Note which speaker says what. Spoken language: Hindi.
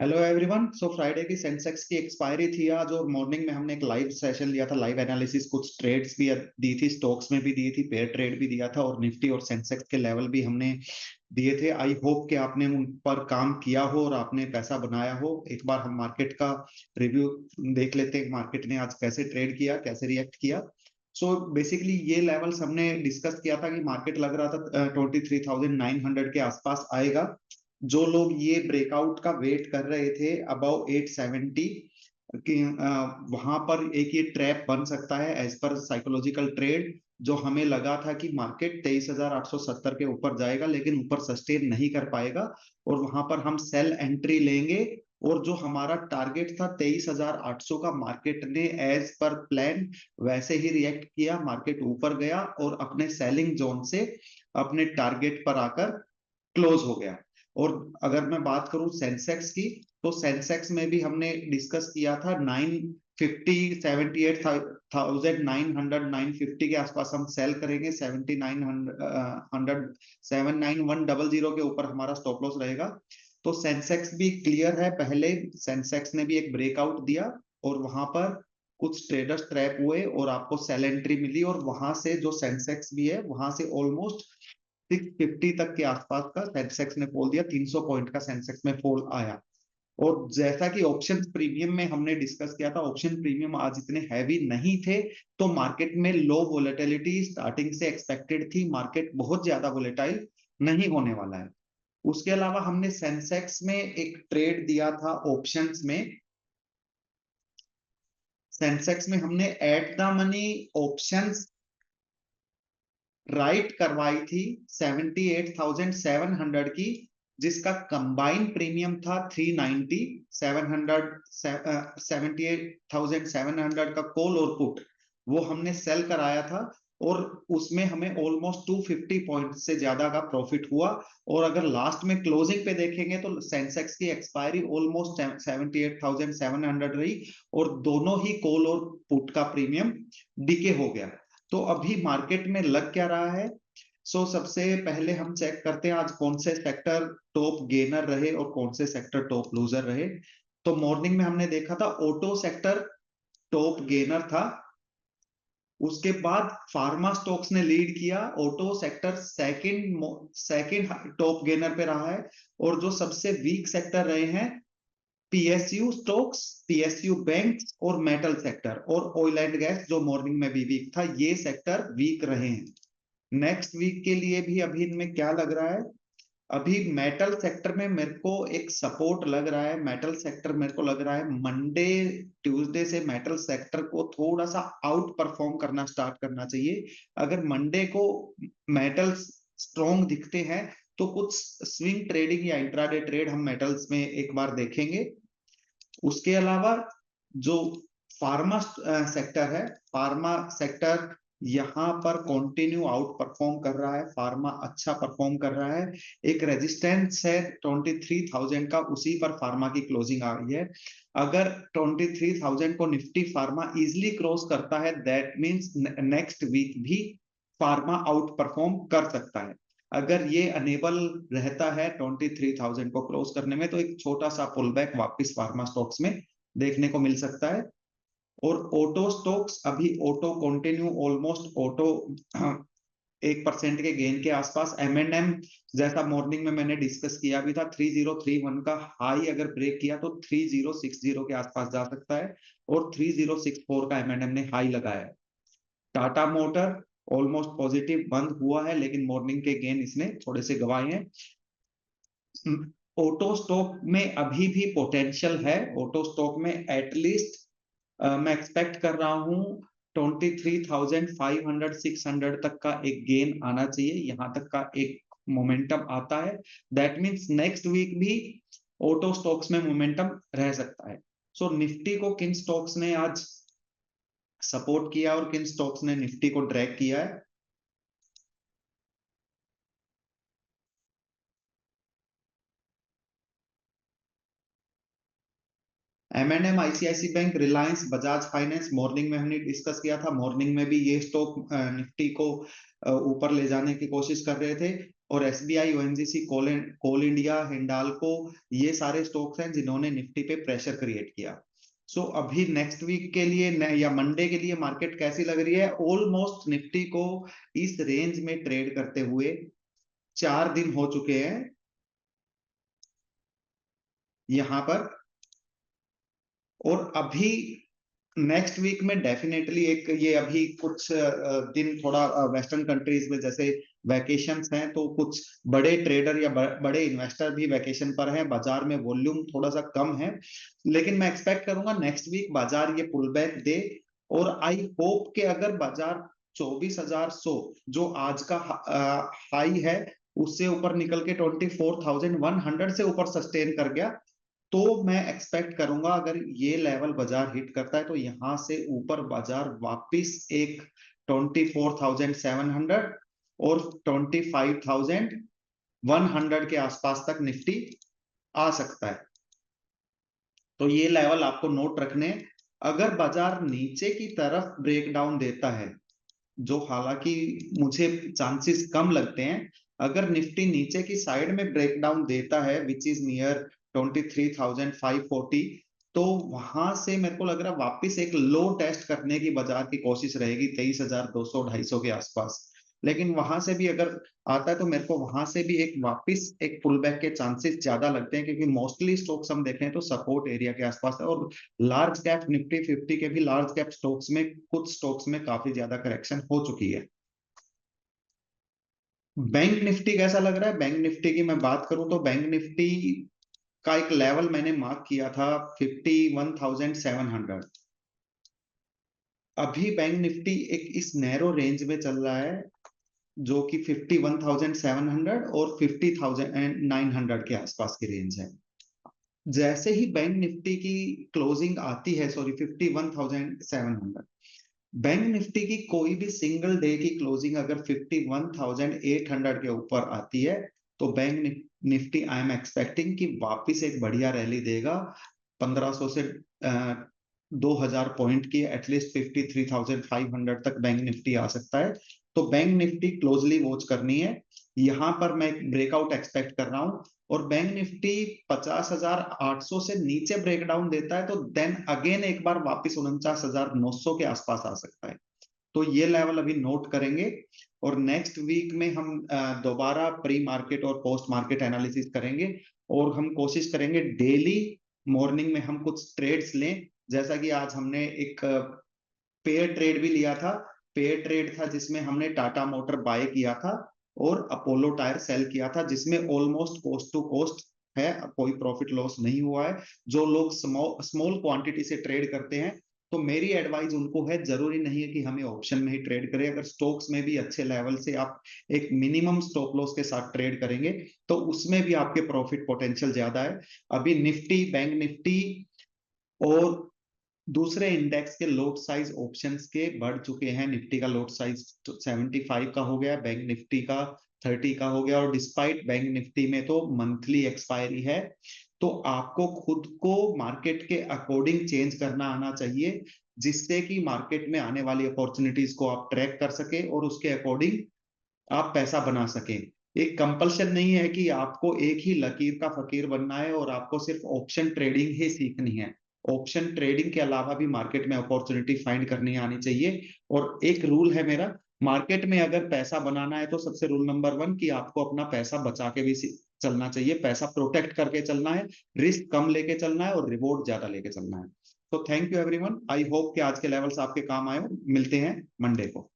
Speaker 1: Hello everyone. सो फ्राइडे की सेंसेक्स की एक्सपायरी थी आज, और मॉर्निंग में हमने एक लाइव सेशन लिया था, लाइव एनालिसिस, कुछ ट्रेड्स भी दी थी, स्टॉक्स में भी दी थी, पेयर ट्रेड भी दिया था, और निफ्टी और सेंसेक्स के लेवल भी हमने दिए थे। आई होप कि आपने उन पर काम किया हो और आपने पैसा बनाया हो। एक बार हम मार्केट का रिव्यू देख लेते हैं, मार्केट ने आज कैसे ट्रेड किया, कैसे रिएक्ट किया। सो बेसिकली ये लेवल्स हमने डिस्कस किया था कि मार्केट लग रहा था 23,900 के आसपास आएगा। जो लोग ये ब्रेकआउट का वेट कर रहे थे अबव 870 कि वहां पर एक ये ट्रैप बन सकता है एज पर साइकोलॉजिकल ट्रेड। जो हमें लगा था कि मार्केट 23,870 के ऊपर जाएगा लेकिन ऊपर सस्टेन नहीं कर पाएगा, और वहां पर हम सेल एंट्री लेंगे। और जो हमारा टारगेट था 23,800 का, मार्केट ने एज पर प्लान वैसे ही रिएक्ट किया, मार्केट ऊपर गया और अपने सेलिंग जोन से अपने टारगेट पर आकर क्लोज हो गया। और अगर मैं बात करूं सेंसेक्स की, तो सेंसेक्स में भी हमने डिस्कस किया था 950 के आसपास हम सेल करेंगे। 79100 के ऊपर हमारा स्टॉप लॉस रहेगा। तो सेंसेक्स भी क्लियर है, पहले सेंसेक्स ने भी एक ब्रेकआउट दिया और वहां पर कुछ ट्रेडर्स ट्रैप हुए और आपको सेल एंट्री मिली, और वहां से जो सेंसेक्स भी है वहां से ऑलमोस्ट 650 तक के आसपास का सेंसेक्स ने फॉल दिया, 300 पॉइंट का सेंसेक्स में फॉल आया। और जैसा कि ऑप्शन प्रीमियम में हमने डिस्कस किया था, ऑप्शन प्रीमियम आज इतने हैवी नहीं थे, तो मार्केट में लो वोलेटिलिटी स्टार्टिंग से एक्सपेक्टेड थी, मार्केट बहुत ज्यादा वोलेटाइल नहीं होने वाला है। उसके अलावा हमने सेंसेक्स में एक ट्रेड दिया था ऑप्शंस में। सेंसेक्स में हमने at the money options right करवाई थी 78,700 की, जिसका कंबाइंड प्रीमियम था 390। 78,700 का कॉल और पुट वो हमने सेल कराया था, और उसमें हमें ऑलमोस्ट 250 पॉइंट से ज्यादा का प्रॉफिट हुआ। और अगर लास्ट में क्लोजिंग पे देखेंगे तो सेंसेक्स की एक्सपायरी ऑलमोस्ट 78,700 रही, और दोनों ही कॉल और पुट का प्रीमियम डिके हो गया। तो अभी मार्केट में लग क्या रहा है? सबसे पहले हम चेक करते हैं आज कौन से सेक्टर टॉप गेनर रहे और कौन से सेक्टर टॉप लूजर रहे। तो मॉर्निंग में हमने देखा था ऑटो सेक्टर टॉप गेनर था। उसके बाद फार्मा स्टॉक्स ने लीड किया, auto sector second top gainer पे रहा है। और जो सबसे वीक सेक्टर रहे हैं पीएसयू स्टॉक्स, पीएसयू बैंक्स और मेटल सेक्टर, और ऑयल एंड गैस जो मॉर्निंग में भी वीक था, ये सेक्टर वीक रहे हैं। नेक्स्ट वीक के लिए भी अभी इनमें क्या लग रहा है? अभी मेटल सेक्टर में मेरे को एक सपोर्ट लग रहा है। मेटल सेक्टर मेरे को लग रहा है मंडे ट्यूसडे से मेटल सेक्टर को थोड़ा सा आउट परफॉर्म करना स्टार्ट करना चाहिए। अगर मंडे को मेटल स्ट्रॉन्ग दिखते हैं तो कुछ स्विंग ट्रेडिंग या इंट्राडे ट्रेड हम मेटल्स में एक बार देखेंगे। उसके अलावा जो फार्मा सेक्टर है, फार्मा सेक्टर यहाँ पर कंटिन्यू आउट परफॉर्म कर रहा है, फार्मा अच्छा परफॉर्म कर रहा है। एक रेजिस्टेंस है 23,000 का, उसी पर फार्मा की क्लोजिंग आ गई है। अगर 23,000 को निफ्टी फार्मा इजिली क्रॉस करता है, दैट मींस नेक्स्ट वीक भी फार्मा आउट परफॉर्म कर सकता है। अगर ये अनेबल रहता है 23,000 को क्रॉस करने में, तो एक छोटा सा पुल बैक वापिस फार्मा स्टॉक्स में देखने को मिल सकता है। और ऑटो स्टॉक्स, अभी ऑटो कंटिन्यू ऑलमोस्ट ऑटो 1% के गेन के आसपास। एम जैसा मॉर्निंग में मैंने डिस्कस किया भी था, 3031 का हाई अगर ब्रेक किया तो 3060 के आसपास जा सकता है, और 3064 का एम ने हाई लगाया है। टाटा मोटर ऑलमोस्ट पॉजिटिव बंद हुआ है, लेकिन मॉर्निंग के गेन इसने थोड़े से गवाए हैं। ऑटो स्टॉक में अभी भी पोटेंशियल है। ऑटो स्टॉक में एटलीस्ट मैं एक्सपेक्ट कर रहा हूं 23,500 600 तक का एक गेन आना चाहिए। यहां तक का एक मोमेंटम आता है, दैट मींस नेक्स्ट वीक भी ऑटो स्टॉक्स में मोमेंटम रह सकता है। निफ्टी को किन स्टॉक्स ने आज सपोर्ट किया और किन स्टॉक्स ने निफ्टी को ड्रैग किया है? M ICICI bank, Reliance, Bajaj finance morning में हमने डिस्कस किया था। मॉर्निंग में भी ये स्टॉक निफ्टी को ऊपर ले जाने की कोशिश कर रहे थे। और SBI, ONGC, कोल इंडिया, हिंडाल्को, ये सारे स्टॉक्स हैं जिन्होंने निफ्टी पे प्रेशर क्रिएट किया। सो अभी नेक्स्ट वीक के लिए या मंडे के लिए मार्केट कैसी लग रही है? ऑलमोस्ट निफ्टी को इस रेंज में ट्रेड करते हुए 4 दिन हो चुके हैं यहां पर, और अभी नेक्स्ट वीक में डेफिनेटली एक ये अभी कुछ दिन थोड़ा वेस्टर्न कंट्रीज में जैसे वैकेशंस हैं, तो कुछ बड़े ट्रेडर या बड़े इन्वेस्टर भी वैकेशन पर हैं, बाजार में वॉल्यूम थोड़ा सा कम है, लेकिन मैं एक्सपेक्ट करूंगा नेक्स्ट वीक बाजार ये पुल बैक दे, और आई होप कि अगर बाजार 24,100 जो आज का हाई है उससे ऊपर निकल के 24,100 से ऊपर सस्टेन कर गया, तो मैं एक्सपेक्ट करूंगा अगर ये लेवल बाजार हिट करता है तो यहां से ऊपर बाजार वापिस एक 24,700 और 25,100 के आसपास तक निफ्टी आ सकता है। तो ये लेवल आपको नोट रखने। अगर बाजार नीचे की तरफ ब्रेक डाउन देता है, जो हालांकि मुझे चांसेस कम लगते हैं, अगर निफ्टी नीचे की साइड में ब्रेक डाउन देता है विच इज नियर 23,540, तो वहां से मेरे को लग रहा है वापस एक लो टेस्ट करने की बाजार की कोशिश रहेगी 23,200-250 के आसपास। लेकिन वहां से भी अगर आता है तो मेरे को वहां से भी एक वापस एक पुल बैक के चांसेस ज्यादा लगते हैं, क्योंकि मोस्टली स्टॉक्स हम देखें तो सपोर्ट एरिया के आसपास है, और लार्ज कैप निफ्टी 50 के भी लार्ज कैप स्टॉक्स में कुछ स्टॉक्स में काफी ज्यादा करेक्शन हो चुकी है। बैंक निफ्टी कैसा लग रहा है? बैंक निफ्टी की मैं बात करूं तो बैंक निफ्टी का एक लेवल मैंने मार्क किया था 51,700। अभी बैंक निफ्टी एक इस नैरो रेंज में चल रहा है जो कि 51,700 और 50,900 के आसपास की रेंज है। जैसे ही बैंक निफ्टी की क्लोजिंग आती है, सॉरी 51,700, बैंक निफ्टी की कोई भी सिंगल डे की क्लोजिंग अगर 51,800 के ऊपर आती है, तो bank Nifty I am expecting कि वापिस एक बढ़िया रैली देगा 1500 से 2,000 पॉइंट की, एटलीस्ट 53,500 तक बैंक निफ्टी आ सकता है। तो बैंक निफ्टी क्लोजली वॉच करनी है, यहां पर मैं ब्रेकआउट एक्सपेक्ट कर रहा हूं। और बैंक निफ्टी 50,800 से नीचे ब्रेकडाउन देता है तो देन अगेन एक बार वापस 49,900 के आसपास आ सकता है। तो ये लेवल अभी नोट करेंगे, और नेक्स्ट वीक में हम दोबारा प्री मार्केट और पोस्ट मार्केट एनालिसिस करेंगे, और हम कोशिश करेंगे डेली मॉर्निंग में हम कुछ ट्रेड्स लें। जैसा कि आज हमने एक पेयर ट्रेड भी लिया था, पेयर ट्रेड था जिसमें हमने टाटा मोटर बाय किया था और अपोलो टायर सेल किया था, जिसमें ऑलमोस्ट कोस्ट टू कोस्ट है, कोई प्रॉफिट लॉस नहीं हुआ है। जो लोग स्मॉल क्वांटिटी से ट्रेड करते हैं, तो मेरी एडवाइस उनको है, जरूरी नहीं है कि हमें ऑप्शन में ही ट्रेड करें, अगर स्टॉक्स में भी अच्छे लेवल से आप एक मिनिमम स्टॉप लॉस के साथ ट्रेड करेंगे तो उसमें भी आपके प्रॉफिट पोटेंशियल ज्यादा है। अभी निफ्टी, बैंक निफ्टी और दूसरे इंडेक्स के लोट साइज ऑप्शंस के बढ़ चुके हैं। निफ्टी का लोट साइज 75 का हो गया, बैंक निफ्टी का 30 का हो गया, और डिस्पाइट बैंक निफ्टी में तो मंथली एक्सपायरी है। तो आपको खुद को मार्केट के अकॉर्डिंग चेंज करना आना चाहिए, जिससे कि मार्केट में आने वाली अपॉर्चुनिटीज को आप ट्रैक कर सके और उसके अकॉर्डिंग आप पैसा बना सकें। एक कंपल्शन नहीं है कि आपको एक ही लकीर का फकीर बनना है और आपको सिर्फ ऑप्शन ट्रेडिंग ही सीखनी है। ऑप्शन ट्रेडिंग के अलावा भी मार्केट में अपॉर्चुनिटी फाइंड करनी आनी चाहिए। और एक रूल है मेरा, मार्केट में अगर पैसा बनाना है तो सबसे रूल नंबर 1 कि आपको अपना पैसा बचा के भी चलना चाहिए, पैसा प्रोटेक्ट करके चलना है, रिस्क कम लेके चलना है और रिवॉर्ड ज्यादा लेके चलना है। तो thank you everyone, I hope कि आज के लेवल्स आपके काम आए। मिलते हैं मंडे को।